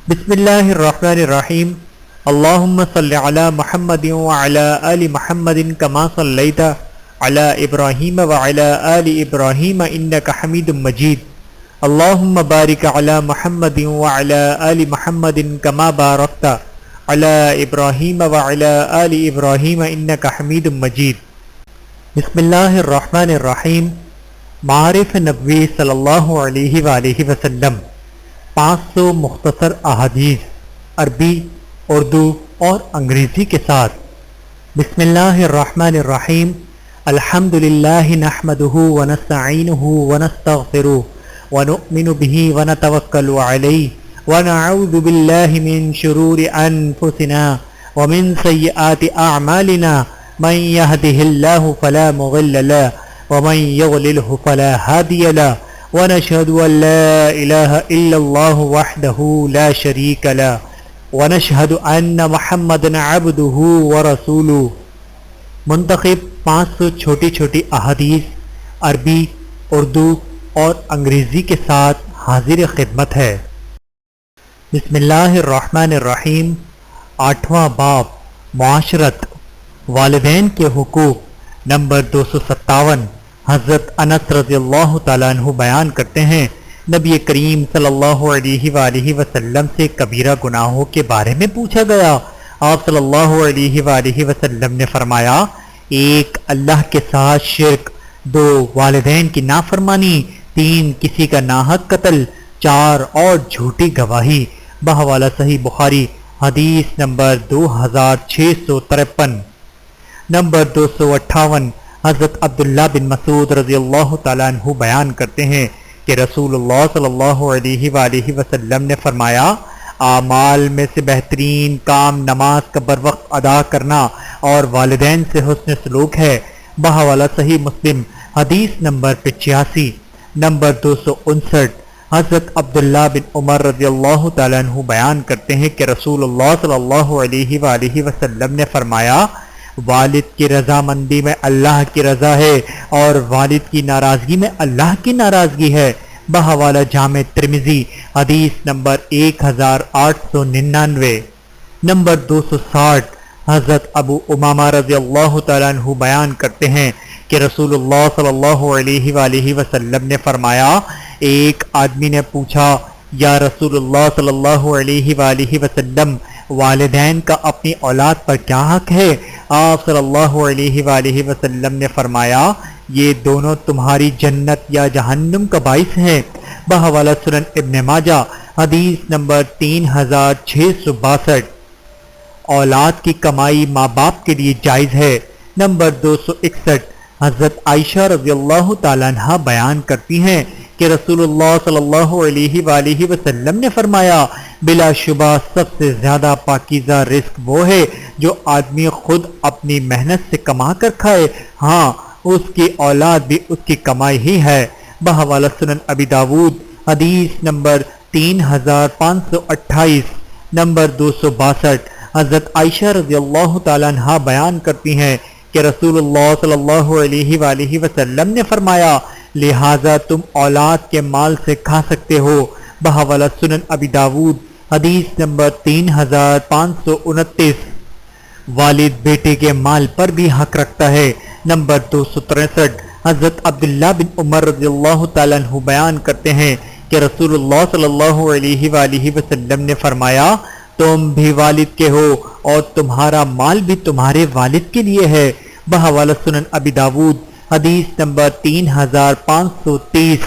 بسم اللہ الرحمن الرحیم اللہم صل علی محمد وعلی آل محمد کما صلیت علی ابراہیم وعلی آل ابراہیم انک حمید مجید اللہم بارک علی محمد وعلی آل محمد کما بارکت علی ابراہیم وعلی آل ابراہیم انک حمید مجید۔ بسم اللہ الرحمن الرحیم۔ معارف نبوی صلی اللہ علیہ وآلہ وسلم 500 مختصر احادیث عربی، اردو اور انگریزی کے ساتھ۔ بسم اللہ الرحمن الرحیم۔ الحمد للہ نحمده ونستعینه ونستغفره ونؤمن به ونتوکل علیہ ونعوذ باللہ من شرور انفسنا ومن سیئات اعمالنا من يهده الله فلا مضل له ومن يضلله فلا هادي له ونشهد أن لا إله إلا الله وحده لا شريك له ونشهد أن محمدا عبده ورسوله۔ منتخب 500 چھوٹی چھوٹی احادیث عربی، اردو اور انگریزی کے ساتھ حاضر خدمت ہے۔ بسم اللہ الرحمن الرحیم۔ 8واں باب معاشرت، والدین کے حقوق، نمبر 257۔ حضرت انس رضی اللہ تعالیٰ عنہ بیان کرتے ہیں، نبی کریم صلی اللہ علیہ وآلہ وسلم سے کبیرہ گناہوں کے بارے میں پوچھا گیا۔ آپ صلی اللہ علیہ وآلہ وسلم نے فرمایا، 1 اللہ کے ساتھ شرک، 2 والدین کی نافرمانی، 3 کسی کا ناحق قتل، 4 اور جھوٹی گواہی۔ بحوالہ صحیح بخاری، حدیث نمبر 2653۔ نمبر 258۔ حضرت عبداللہ بن مسعود رضی اللہ تعالیٰ عنہ بیان کرتے ہیں کہ رسول اللہ صلی اللہ علیہ وآلہ وسلم نے فرمایا، اعمال میں سے بہترین کام نماز کا بر وقت ادا کرنا اور والدین سے حسن سلوک ہے۔ بحوالہ صحیح مسلم، حدیث نمبر 85۔ نمبر 259۔ حضرت عبداللہ بن عمر رضی اللہ تعالیٰ عنہ بیان کرتے ہیں کہ رسول اللہ صلی اللہ علیہ وآلہ وسلم نے فرمایا، والد کی رضامندی میں اللہ کی رضا ہے اور والد کی ناراضگی میں اللہ کی ناراضگی ہے۔ بحوالہ جامع ترمذی، حدیث نمبر 1899۔ نمبر 260۔ حضرت ابو امامہ رضی اللہ تعالیٰ عنہ بیان کرتے ہیں کہ رسول اللہ صلی اللہ علیہ وآلہ وسلم نے فرمایا، ایک آدمی نے پوچھا، یا رسول اللہ صلی اللہ علیہ وآلہ وسلم، والدین کا اپنی اولاد پر کیا حق ہے؟ آپ صلی اللہ علیہ وآلہ وسلم نے فرمایا، یہ دونوں تمہاری جنت یا جہنم کا باعث ہیں۔ بحوالہ سنن ابن ماجہ، حدیث نمبر 3662۔ اولاد کی کمائی ماں باپ کے لیے جائز ہے۔ نمبر 261۔ حضرت عائشہ رضی اللہ تعالیٰ عنہ بیان کرتی ہیں کہ رسول اللہ صلی اللہ علیہ وآلہ وسلم نے فرمایا، بلا شبہ سب سے زیادہ پاکیزہ رزق وہ ہے جو آدمی خود اپنی محنت سے کما کر کھائے، ہاں اس کی اولاد بھی اس کی کمائی ہی ہے۔ بحوالہ سنن ابی داود، حدیث نمبر 3528۔ نمبر 262۔ حضرت عائشہ رضی اللہ تعالیٰ عنہ بیان کرتی ہیں کہ رسول اللہ صلی اللہ علیہ وآلہ وسلم نے فرمایا، لہذا تم اولاد کے مال سے کھا سکتے ہو۔ بحوالہ سنن ابی داود، حدیث نمبر 3529۔ والد بیٹے کے مال پر بھی حق رکھتا ہے۔ نمبر 263۔ حضرت عبداللہ بن عمر رضی اللہ تعالیٰ عنہ بیان کرتے ہیں کہ رسول اللہ صلی اللہ علیہ وآلہ وسلم نے فرمایا، تم بھی والد کے ہو اور تمہارا مال بھی تمہارے والد کے لیے ہے۔ بحوالہ سنن ابی داود، حدیث نمبر 3530۔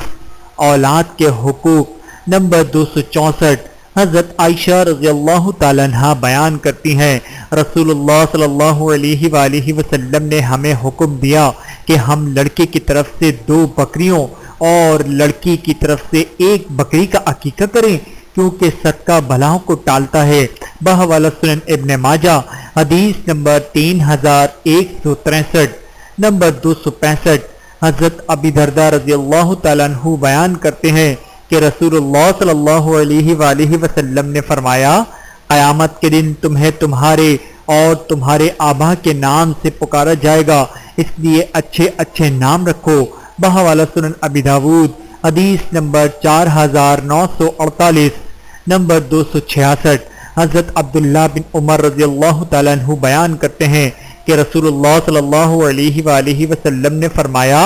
اولاد کے حقوق، نمبر 264۔ حضرت عائشہ رضی اللہ تعالیٰ عنہ بیان کرتی ہیں، رسول اللہ صلی اللہ علیہ وآلہ وسلم نے ہمیں حکم دیا کہ ہم لڑکے کی طرف سے 2 بکریوں اور لڑکی کی طرف سے 1 بکری کا عقیقہ کریں، کیونکہ صدقہ بلاؤں کو ٹالتا ہے۔ بحوالہ سنن ابن ماجہ، حدیث نمبر 3163۔ نمبر 265۔ حضرت ابی درداء رضی اللہ تعالیٰ عنہ بیان کرتے ہیں کہ رسول اللہ صلی اللہ علیہ وآلہ وسلم نے فرمایا، قیامت کے دن تمہیں تمہارے اور تمہارے آبا کے نام سے پکارا جائے گا، اس لیے اچھے اچھے نام رکھو۔ بحوالہ سنن ابی داود، حدیث نمبر 4948۔ نمبر 266 حضرت عبداللہ بن عمر رضی اللہ تعالیٰ عنہ بیان کرتے ہیں کہ رسول اللہ صلی اللہ علیہ وآلہ وسلم نے فرمایا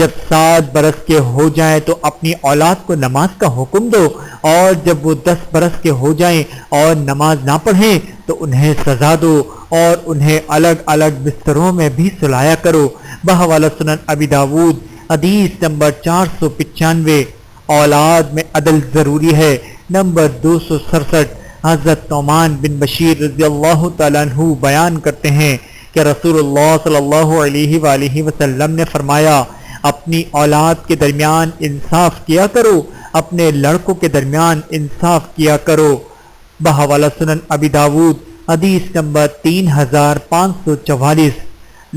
جب 7 برس کے ہو جائیں تو اپنی اولاد کو نماز کا حکم دو، اور جب وہ 10 برس کے ہو جائیں اور نماز نہ پڑھیں تو انہیں سزا دو اور انہیں الگ الگ بستروں میں بھی سلایا کرو۔ بحوالہ سنن ابی داود حدیث نمبر 495 اولاد میں عدل ضروری ہے۔ نمبر 267 حضرت نعمان بن بشیر رضی اللہ تعالیٰ عنہ بیان کرتے ہیں کہ رسول اللہ صلی اللہ علیہ وآلہ وسلم نے فرمایا اپنی اولاد کے درمیان انصاف کیا کرو، اپنے لڑکوں کے درمیان انصاف کیا کرو۔ بحوالہ سنن ابی داود حدیث نمبر 3544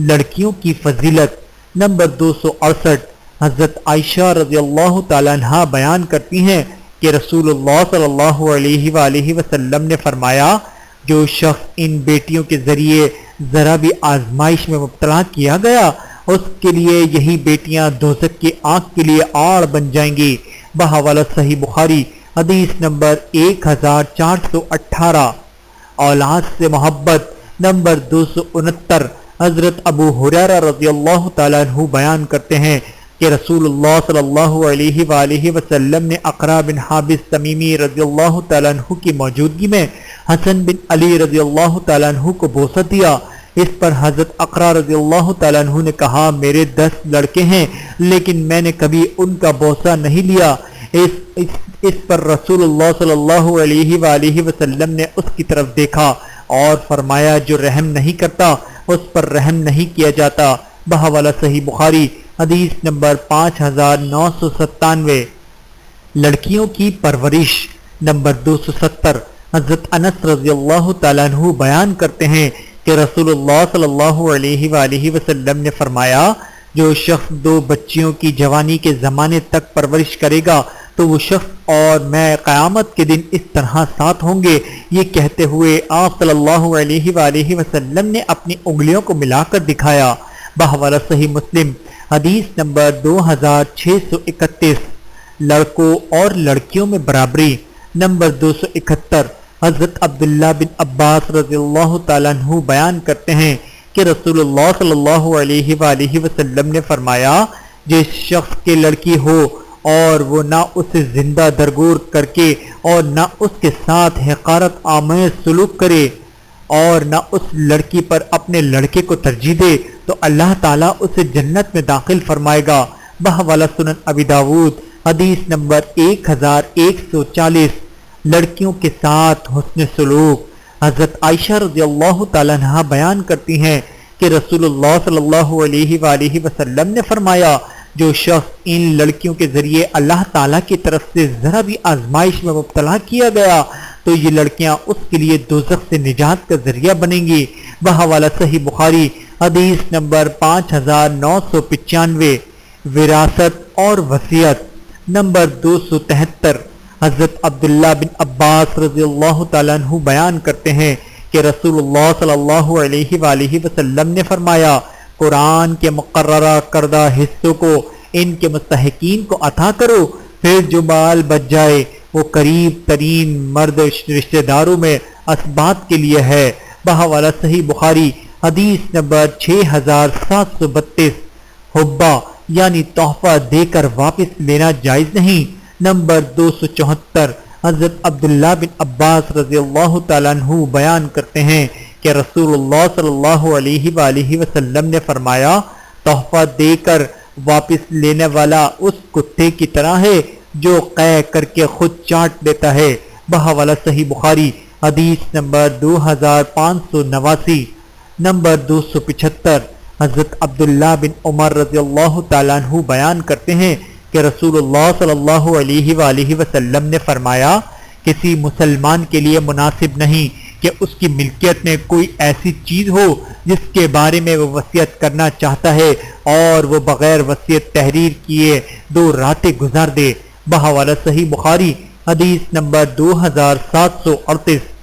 لڑکیوں کی فضیلت۔ نمبر 268 حضرت عائشہ رضی اللہ تعالیٰ عنہ بیان کرتی ہیں کہ رسول اللہ صلی اللہ علیہ وآلہ وسلم نے فرمایا جو شخص ان بیٹیوں کے ذریعے ذرا بھی آزمائش میں مبتلا کیا گیا اس کے لیے یہی بیٹیاں دوزخ کی آگ کے لیے آڑ بن جائیں گی۔ بحوالہ صحیح بخاری حدیث نمبر 1418 اولاد سے محبت۔ نمبر 269 حضرت ابو ہریرہ رضی اللہ تعالیٰ عنہ بیان کرتے ہیں کہ رسول اللہ صلی اللہ علیہ وآلہ وسلم نے اقرا بن حابس تمیمی رضی اللہ تعالیٰ عنہ کی موجودگی میں حسن بن علی رضی اللہ تعالیٰ عنہ کو بوسہ دیا۔ اس پر حضرت اقرا رضی اللہ تعالیٰ عنہ نے کہا میرے 10 لڑکے ہیں لیکن میں نے کبھی ان کا بوسہ نہیں لیا۔ اس پر رسول اللہ صلی اللہ علیہ وآلہ وسلم نے اس کی طرف دیکھا اور فرمایا جو رحم نہیں کرتا اس پر رحم نہیں کیا جاتا۔ بحوالہ صحیح بخاری حدیث نمبر 5997 لڑکیوں کی پرورش۔ نمبر 270 حضرت انس رضی اللہ تعالیٰ عنہ بیان کرتے ہیں کہ رسول اللہ صلی اللہ علیہ وآلہ وسلم نے فرمایا جو شخص 2 بچیوں کی جوانی کے زمانے تک پرورش کرے گا تو وہ شخص اور میں قیامت کے دن اس طرح ساتھ ہوں گے۔ یہ کہتے ہوئے آپ صلی اللہ علیہ وآلہ وسلم نے اپنی انگلیوں کو ملا کر دکھایا۔ بحوالہ صحیح مسلم حدیث نمبر 2631 لڑکوں اور لڑکیوں میں برابری۔ نمبر 271 حضرت عبداللہ بن عباس رضی اللہ تعالیٰ عنہ بیان کرتے ہیں کہ رسول اللہ صلی اللہ علیہ وآلہ وسلم نے فرمایا جس شخص کے لڑکی ہو اور وہ نہ اسے زندہ درگور کر کے اور نہ اس کے ساتھ حقارت آمیز سلوک کرے اور نہ اس لڑکی پر اپنے لڑکے کو ترجیح دے تو اللہ تعالیٰ اسے جنت میں داخل فرمائے گا۔ بحوالہ سنن ابی داود حدیث نمبر 1140 لڑکیوں کے ساتھ حسن سلوک۔ حضرت عائشہ رضی اللہ تعالیٰ عنہ بیان کرتی ہیں کہ رسول اللہ صلی اللہ علیہ وآلہ وسلم نے فرمایا جو شخص ان لڑکیوں کے ذریعے اللہ تعالیٰ کی طرف سے ذرا بھی آزمائش میں مبتلا کیا گیا تو یہ لڑکیاں اس کے لیے دوزخ سے نجات کا ذریعہ بنیں گی۔ بحوالہ صحیح بخاری حدیث نمبر 5995 وراثت اور وصیت۔ نمبر 273 حضرت عبداللہ بن عباس رضی اللہ تعالیٰ عنہ بیان کرتے ہیں کہ رسول اللہ صلی اللہ علیہ وآلہ وسلم نے فرمایا قرآن کے مقررہ کردہ حصوں کو ان کے مستحقین کو عطا کرو، پھر جو مال بچ جائے وہ قریب ترین مرد رشتہ داروں میں اسبات کے لیے ہے۔ بحوالہ صحیح بخاری حدیث نمبر 6732 حبہ یعنی تحفہ دے کر واپس لینا جائز نہیں۔ نمبر 274 حضرت عبداللہ بن عباس رضی اللہ تعالیٰ عنہ بیان کرتے ہیں کہ رسول اللہ صلی اللہ علیہ وآلہ وسلم نے فرمایا تحفہ دے کر واپس لینے والا اس کتے کی طرح ہے جو قے کر کے خود چاٹ لیتا ہے۔ بحوالہ صحیح بخاری حدیث نمبر 2589۔ نمبر 275 حضرت عبداللہ بن عمر رضی اللہ تعالیٰ عنہ بیان کرتے ہیں کہ رسول اللہ صلی اللہ علیہ وآلہ وسلم نے فرمایا کسی مسلمان کے لیے مناسب نہیں کہ اس کی ملکیت میں کوئی ایسی چیز ہو جس کے بارے میں وہ وصیت کرنا چاہتا ہے اور وہ بغیر وصیت تحریر کیے 2 راتیں گزار دے۔ بحوالہ صحیح بخاری حدیث نمبر 2738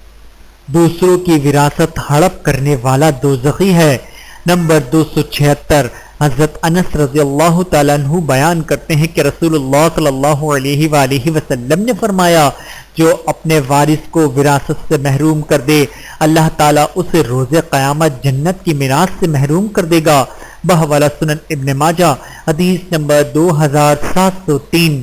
دوسروں کی وراثت ہڑپ کرنے والا دوزخی ہے۔ نمبر 276 حضرت انس رضی اللہ تعالیٰ عنہ بیان کرتے ہیں کہ رسول اللہ صلی اللہ علیہ وآلہ وسلم نے فرمایا جو اپنے وارث کو وراثت سے محروم کر دے اللہ تعالیٰ اسے روز قیامت جنت کی میراث سے محروم کر دے گا۔ بحوالہ سنن ابن ماجہ حدیث نمبر 2703۔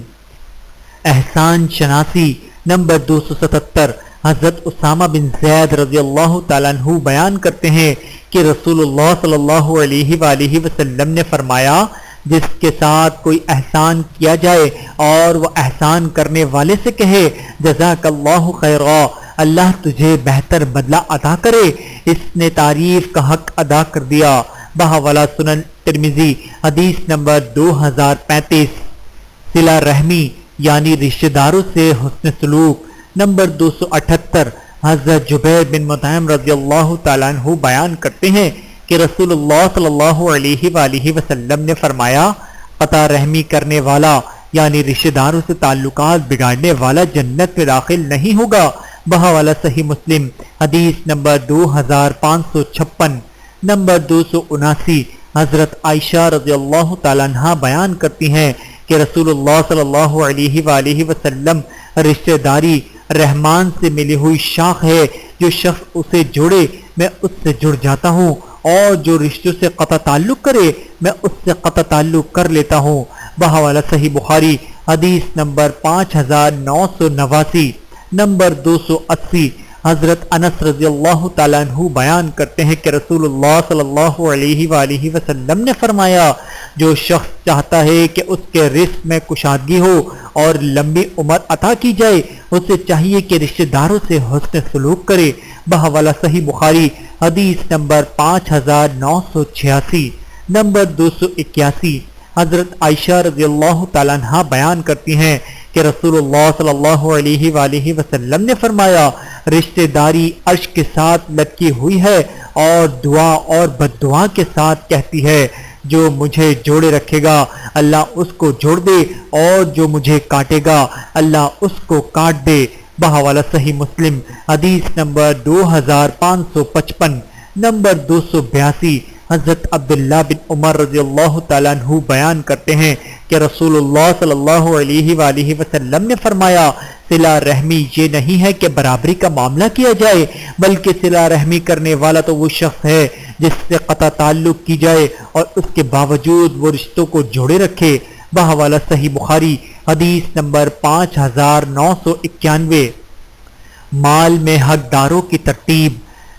احسان شناسی نمبر 277۔ حضرت اسامہ بن زید رضی اللہ تعالیٰ عنہ بیان کرتے ہیں کہ رسول اللہ صلی اللہ علیہ وآلہ وسلم نے فرمایا جس کے ساتھ کوئی احسان کیا جائے اور وہ احسان کرنے والے سے کہے جزاک اللہ خیرا اللہ تجھے بہتر بدلہ عطا کرے اس نے تعریف کا حق ادا کر دیا۔ بحوالہ سنن ترمذی حدیث نمبر 2035۔ صلہ رحمی یعنی رشتہ داروں سے حسن سلوک نمبر 278۔ حضرت جبیر بن مطعم رضی اللہ تعالیٰ عنہ بیان کرتے ہیں کہ رسول اللہ صلی اللہ علیہ وآلہ وسلم نے فرمایا قطع رحمی کرنے والا یعنی رشتہ داروں سے تعلقات بگاڑنے والا جنت میں داخل نہیں ہوگا۔ بحوالہ صحیح مسلم حدیث نمبر 2556۔ نمبر 279۔ حضرت عائشہ رضی اللہ تعالیٰ عنہ بیان کرتی ہیں کہ رسول اللہ صلی اللہ علیہ وآلہ وسلم رشتہ داری رحمان سے ملی ہوئی شاخ ہے جو شخص اسے جوڑے میں اس سے جڑ جاتا ہوں اور جو رشتوں سے قطع تعلق کرے میں اس سے قطع تعلق کر لیتا ہوں۔ بحوالہ صحیح بخاری حدیث نمبر 5989۔ نمبر 280۔ حضرت انس رضی اللہ تعالیٰ عنہ بیان کرتے ہیں کہ رسول اللہ صلی اللہ علیہ وآلہ وسلم نے فرمایا جو شخص چاہتا ہے کہ اس کے رزق میں کشادگی ہو اور لمبی عمر عطا کی جائے اسے چاہیے کہ رشتہ داروں سے حسن سلوک کرے۔ بحوالہ صحیح بخاری حدیث نمبر 5986۔ نمبر 281۔ حضرت عائشہ رضی اللہ تعالیٰ عنہ بیان کرتی ہیں کہ رسول اللہ صلی اللہ علیہ وآلہ وسلم نے فرمایا رشتہ داری عرش کے ساتھ لٹکی ہوئی ہے اور دعا اور بد دعا کے ساتھ کہتی ہے جو مجھے جوڑے رکھے گا اللہ اس کو جوڑ دے اور جو مجھے کاٹے گا اللہ اس کو کاٹ دے۔ بحوالہ صحیح مسلم حدیث نمبر 2555۔ نمبر 282۔ حضرت عبداللہ بن عمر رضی اللہ تعالیٰ عنہ بیان کرتے ہیں کہ رسول اللہ صلی اللہ علیہ وآلہ وسلم نے فرمایا صلہ رحمی یہ نہیں ہے کہ برابری کا معاملہ کیا جائے بلکہ صلہ رحمی کرنے والا تو وہ شخص ہے جس سے قطع تعلق کی جائے اور اس کے باوجود وہ رشتوں کو جوڑے رکھے۔ بحوالہ صحیح بخاری حدیث نمبر 5991۔ مال میں حقداروں کی ترتیب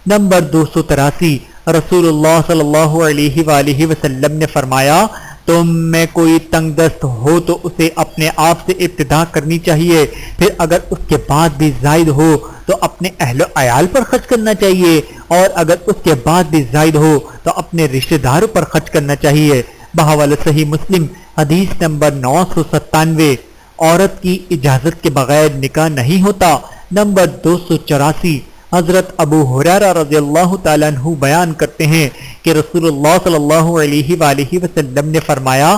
نمبر 283۔ رسول اللہ صلی اللہ علیہ وآلہ وسلم نے فرمایا تم میں کوئی تنگ دست ہو تو اسے اپنے آپ سے ابتدا کرنی چاہیے پھر اگر اس کے بعد بھی زائد ہو تو اپنے اہل و عیال پر خرچ کرنا چاہیے اور اگر اس کے بعد بھی زائد ہو تو اپنے رشتہ داروں پر خرچ کرنا چاہیے۔ بحوالہ صحیح مسلم حدیث نمبر 997۔ عورت کی اجازت کے بغیر نکاح نہیں ہوتا۔ نمبر 284۔ حضرت ابو ہریرہ رضی اللہ تعالیٰ عنہ بیان کرتے ہیں کہ رسول اللہ صلی اللہ علیہ وآلہ وسلم نے فرمایا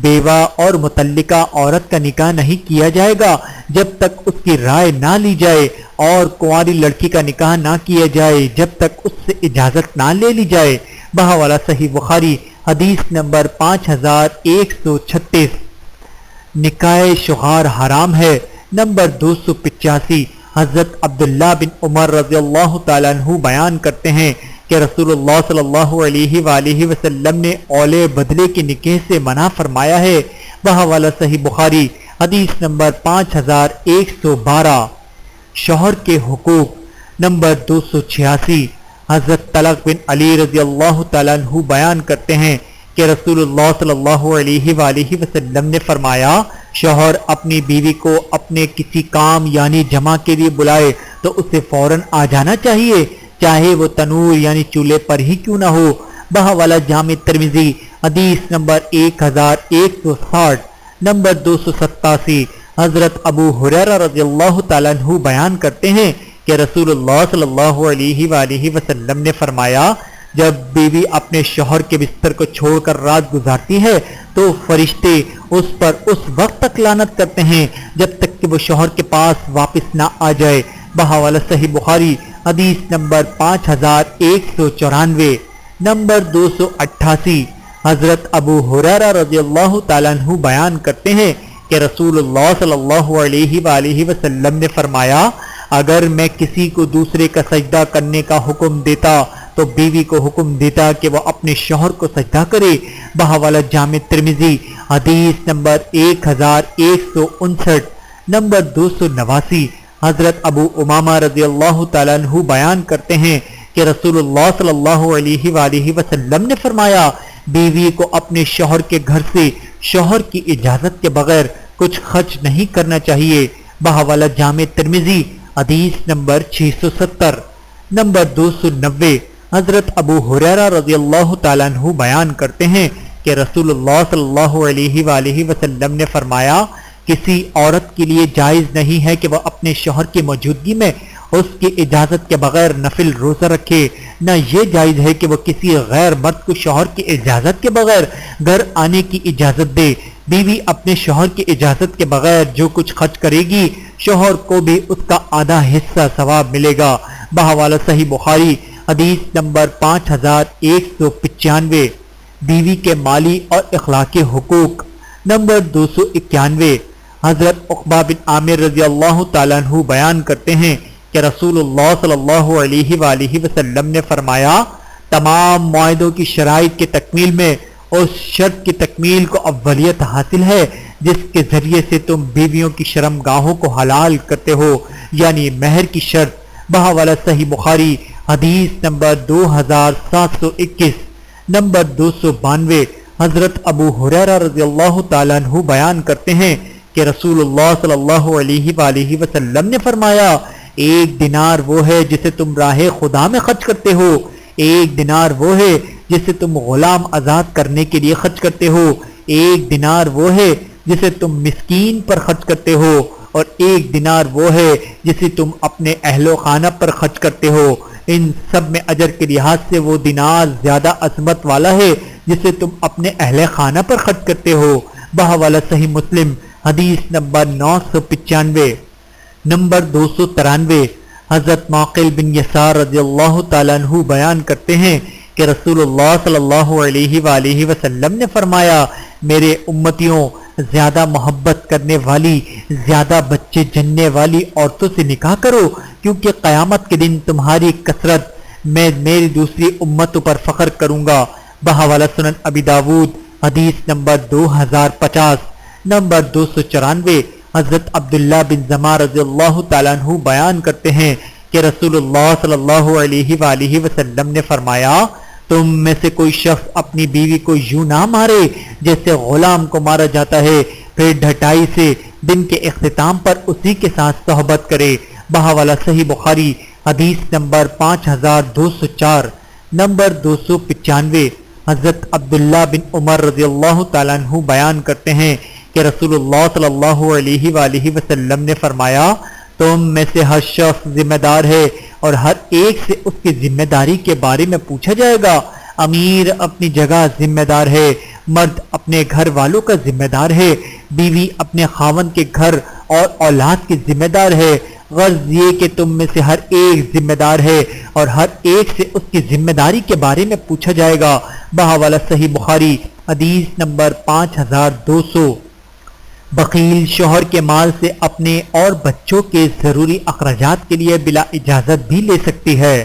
بیوہ اور متعلقہ عورت کا نکاح نہیں کیا جائے گا جب تک اس کی رائے نہ لی جائے اور کنواری لڑکی کا نکاح نہ کیا جائے جب تک اس سے اجازت نہ لے لی جائے۔ بحوالہ صحیح بخاری حدیث نمبر 5136۔ نکاح شغار حرام ہے۔ نمبر 285۔ حضرت عبداللہ بن عمر رضی اللہ تعالیٰ عنہ بیان کرتے ہیں کہ رسول اللہ صلی اللہ علیہ وآلہ وسلم نے اولے بدلے کے نکاح سے منع فرمایا ہے۔ بحوالہ صحیح بخاری حدیث نمبر 5112۔ شوہر کے حقوق نمبر 286۔ حضرت طلق بن علی رضی اللہ تعالیٰ عنہ بیان کرتے ہیں کہ رسول اللہ صلی اللہ علیہ وآلہ وسلم نے فرمایا شوہر اپنی بیوی کو اپنے کسی کام یعنی جمع کے لیے بلائے تو اسے فوراً آ جانا چاہیے چاہے وہ تنور یعنی چولہے پر ہی کیوں نہ ہو۔ بحوالہ جامع ترمذی حدیث نمبر 1160۔ نمبر 287۔ حضرت ابو ہریرہ رضی اللہ تعالیٰ عنہ بیان کرتے ہیں کہ رسول اللہ صلی اللہ علیہ وآلہ وسلم نے فرمایا جب بیوی اپنے شوہر کے بستر کو چھوڑ کر رات گزارتی ہے تو فرشتے اس پر اس وقت تک لعنت کرتے ہیں جب تک کہ وہ شوہر کے پاس واپس نہ آ جائے۔ بحوالہ صحیح بخاری حدیث نمبر 5194۔ نمبر 288۔ حضرت ابو ہریرہ رضی اللہ تعالیٰ عنہ بیان کرتے ہیں کہ رسول اللہ صلی اللہ علیہ وآلہ وسلم نے فرمایا اگر میں کسی کو دوسرے کا سجدہ کرنے کا حکم دیتا تو بیوی کو حکم دیتا کہ وہ اپنے شوہر کو سجدہ کرے۔ بحوالہ جامع ترمذی حدیث نمبر 1159 نمبر 289۔ حضرت ابو امامہ رضی اللہ تعالیٰ عنہ بیان کرتے ہیں کہ رسول اللہ صلی اللہ علیہ وآلہ وسلم نے فرمایا بیوی کو اپنے شوہر کے گھر سے شوہر کی اجازت کے بغیر کچھ خرچ نہیں کرنا چاہیے۔ بحوالہ جامع ترمذی حدیث نمبر 670 نمبر 290۔ حضرت ابو ہریرہ رضی اللہ تعالیٰ عنہ بیان کرتے ہیں کہ رسول اللہ صلی اللہ علیہ وآلہ وسلم نے فرمایا کسی عورت کے لیے جائز نہیں ہے کہ وہ اپنے شوہر کی موجودگی میں اس کی اجازت کے بغیر نفل روزہ رکھے، نہ یہ جائز ہے کہ وہ کسی غیر مرد کو شوہر کی اجازت کے بغیر گھر آنے کی اجازت دے۔ بیوی اپنے شوہر کی اجازت کے بغیر جو کچھ خرچ کرے گی شوہر کو بھی اس کا آدھا حصہ ثواب ملے گا۔ بحوالہ صحیح بخاری حدیث نمبر 5195۔ بیوی کے مالی اور اخلاقی حقوق نمبر 291۔ حضرت عقبہ بن عامر رضی اللہ تعالیٰ عنہ بیان کرتے ہیں کہ رسول اللہ صلی اللہ علیہ وآلہ وسلم نے فرمایا تمام معاہدوں کی شرائط کی تکمیل میں اس شرط کی تکمیل کو اولیت حاصل ہے جس کے ذریعے سے تم بیویوں کی شرم گاہوں کو حلال کرتے ہو، یعنی مہر کی شرط۔ بحوالہ صحیح بخاری حدیث نمبر 2721 نمبر 292۔ حضرت ابو ہریرہ رضی اللہ تعالیٰ عنہ بیان کرتے ہیں کہ رسول اللہ صلی اللہ علیہ وآلہ وسلم نے فرمایا ایک دینار وہ ہے جسے تم راہ خدا میں خرچ کرتے ہو، ایک دینار وہ ہے جسے تم غلام آزاد کرنے کے لیے خرچ کرتے ہو، ایک دینار وہ ہے جسے تم مسکین پر خرچ کرتے ہو، اور ایک دینار وہ ہے جسے تم اپنے اہل و خانہ پر خرچ کرتے ہو۔ ان سب میں اجر کے لحاظ سے وہ دینار زیادہ عظمت والا ہے جسے تم اپنے اہل خانہ پر خرچ کرتے ہو۔ بحوالہ صحیح مسلم حدیث نمبر 995 نمبر 293۔ حضرت معقل بن یسار رضی اللہ تعالیٰ عنہ بیان کرتے ہیں کہ رسول اللہ صلی اللہ علیہ وآلہ وسلم نے فرمایا میرے امتیوں زیادہ محبت کرنے والی، زیادہ بچے جننے والی عورتوں سے نکاح کرو، کیونکہ قیامت کے دن تمہاری کثرت میں میری دوسری امتوں پر فخر کروں گا۔ بحوالہ سنن ابی داود حدیث نمبر 2050 نمبر 294۔ حضرت عبداللہ بن زمار رضی اللہ تعالیٰ عنہ بیان کرتے ہیں کہ رسول اللہ صلی اللہ علیہ وآلہ وسلم نے فرمایا تم میں سے کوئی شخص اپنی بیوی کو یوں نہ مارے جیسے غلام کو مارا جاتا ہے، پھر ڈھٹائی سے دن کے اختتام پر اسی کے ساتھ صحبت کرے۔ بحوالہ صحیح بخاری حدیث نمبر 5204 نمبر 295۔ حضرت عبداللہ بن عمر رضی اللہ تعالیٰ عنہ بیان کرتے ہیں کہ رسول اللہ صلی اللہ علیہ وآلہ وسلم نے فرمایا تم میں سے ہر شخص ذمہ دار ہے اور ہر ایک سے اس کی ذمہ داری کے بارے میں پوچھا جائے گا۔ امیر اپنی جگہ ذمہ دار ہے، مرد اپنے گھر والوں کا ذمہ دار ہے، بیوی اپنے خاوند کے گھر اور اولاد کی ذمہ دار ہے۔ غرض یہ کہ تم میں سے ہر ایک ذمہ دار ہے اور ہر ایک سے اس کی ذمہ داری کے بارے میں پوچھا جائے گا۔ بحوالہ صحیح بخاری حدیث نمبر 5200۔ بخیل شوہر کے مال سے اپنے اور بچوں کے ضروری اخراجات کے لیے بلا اجازت بھی لے سکتی ہے۔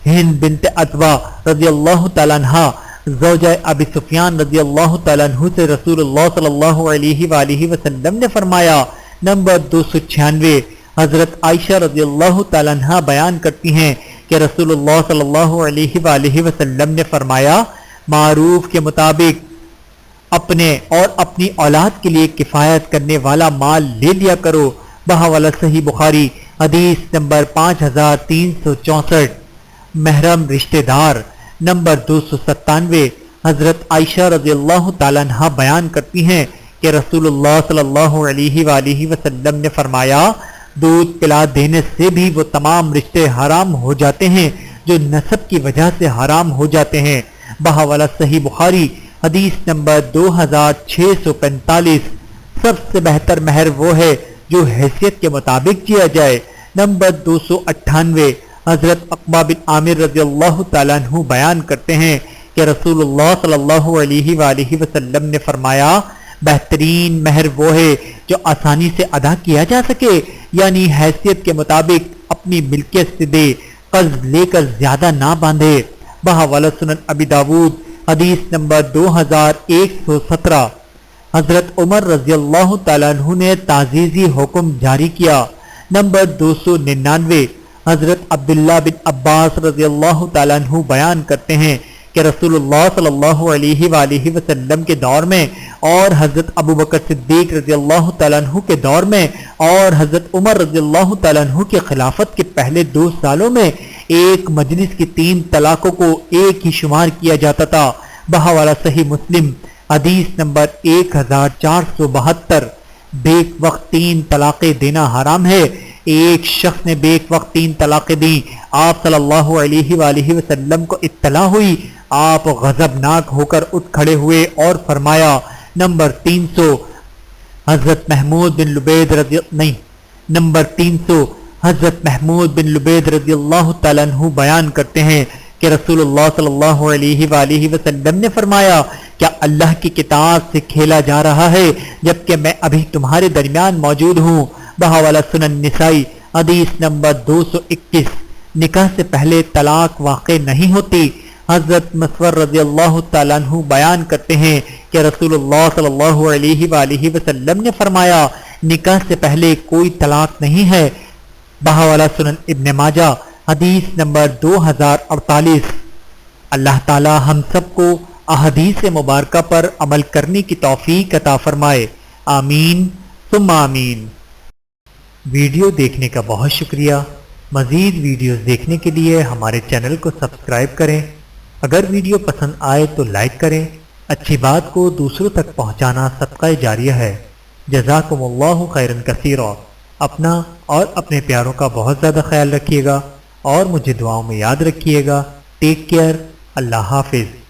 ہند بنت عتبہ رضی اللہ تعالیٰ عنہ زوجہ ابی سفیان رضی اللہ تعالیٰ عنہ سے رسول اللہ صلی اللہ علیہ وآلہ وسلم نے فرمایا نمبر 296۔ حضرت عائشہ رضی اللہ تعالیٰ عنہ بیان کرتی ہیں کہ رسول اللہ صلی اللہ علیہ وآلہ وسلم نے فرمایا معروف کے مطابق اپنے اور اپنی اولاد کے لیے کفایت کرنے والا مال لے لیا کرو۔ بحوالہ صحیح بخاری حدیث نمبر 5364۔ محرم رشتہ دار نمبر 297۔ حضرت عائشہ رضی اللہ تعالیٰ عنہ بیان کرتی ہیں کہ رسول اللہ صلی اللہ علیہ وآلہ وسلم نے فرمایا دودھ پلا دینے سے بھی وہ تمام رشتے حرام ہو جاتے ہیں جو نسب کی وجہ سے حرام ہو جاتے ہیں۔ بحوالہ صحیح بخاری حدیث نمبر 2645۔ سب سے بہتر مہر وہ ہے جو حیثیت کے مطابق کیا جائے۔ نمبر 298۔ حضرت عقبہ بن عامر رضی اللہ تعالیٰ عنہ بیان کرتے ہیں کہ رسول اللہ صلی اللہ علیہ وآلہ وسلم نے فرمایا بہترین مہر وہ ہے جو آسانی سے ادا کیا جا سکے، یعنی حیثیت کے مطابق اپنی ملکیت سے دے، قرض لے کر زیادہ نہ باندھے۔ بحوالہ سنن ابی داود حدیث نمبر 2117۔ حضرت عمر رضی اللہ تعالیٰ عنہ نے تعزیزی حکم جاری کیا۔ نمبر 299۔ حضرت عبداللہ بن عباس رضی اللہ تعالیٰ عنہ بیان کرتے ہیں کہ رسول اللہ صلی اللہ علیہ وآلہ وسلم کے دور میں اور حضرت ابوبکر صدیق رضی اللہ تعالیٰ عنہ کے دور میں اور حضرت عمر رضی اللہ تعالیٰ عنہ کی خلافت کے پہلے 2 سالوں میں ایک مجلس کی 3 طلاقوں کو ایک ہی شمار کیا جاتا تھا۔ بحوالہ صحیح مسلم حدیث نمبر 1472۔ بیک وقت 3 طلاقیں دینا حرام ہے۔ ایک شخص نے بیک وقت 3 طلاقیں دیں، آپ صلی اللہ علیہ وآلہ وسلم کو اطلاع ہوئی، آپ غضبناک ہو کر اٹھ کھڑے ہوئے اور فرمایا۔ نمبر 300۔ حضرت محمود بن لبید رضی اللہ تعالیٰ عنہ بیان کرتے ہیں کہ رسول اللہ صلی اللہ علیہ وآلہ وسلم نے فرمایا، کیا اللہ کی کتاب سے کھیلا جا رہا ہے جبکہ میں ابھی تمہارے درمیان موجود ہوں؟ بحوالہ سنن نسائی حدیث نمبر 221۔ نکاح سے پہلے طلاق واقع نہیں ہوتی۔ حضرت مسور رضی اللہ تعالیٰ عنہ بیان کرتے ہیں کہ رسول اللہ صلی اللہ علیہ وآلہ وسلم نے فرمایا، نکاح سے پہلے کوئی طلاق نہیں ہے۔ بحوالہ سنن ابن ماجہ حدیث نمبر 2048۔ اللہ تعالی ہم سب کو احادیث مبارکہ پر عمل کرنے کی توفیق عطا فرمائے، آمین ثم آمین۔ ویڈیو دیکھنے کا بہت شکریہ۔ مزید ویڈیوز دیکھنے کے لیے ہمارے چینل کو سبسکرائب کریں۔ اگر ویڈیو پسند آئے تو لائک کریں۔ اچھی بات کو دوسروں تک پہنچانا صدقہ جاریہ ہے۔ جزاکم اللہ خیرا کثیرا۔ اپنا اور اپنے پیاروں کا بہت زیادہ خیال رکھیے گا اور مجھے دعاؤں میں یاد رکھیے گا۔ Take care. اللہ حافظ۔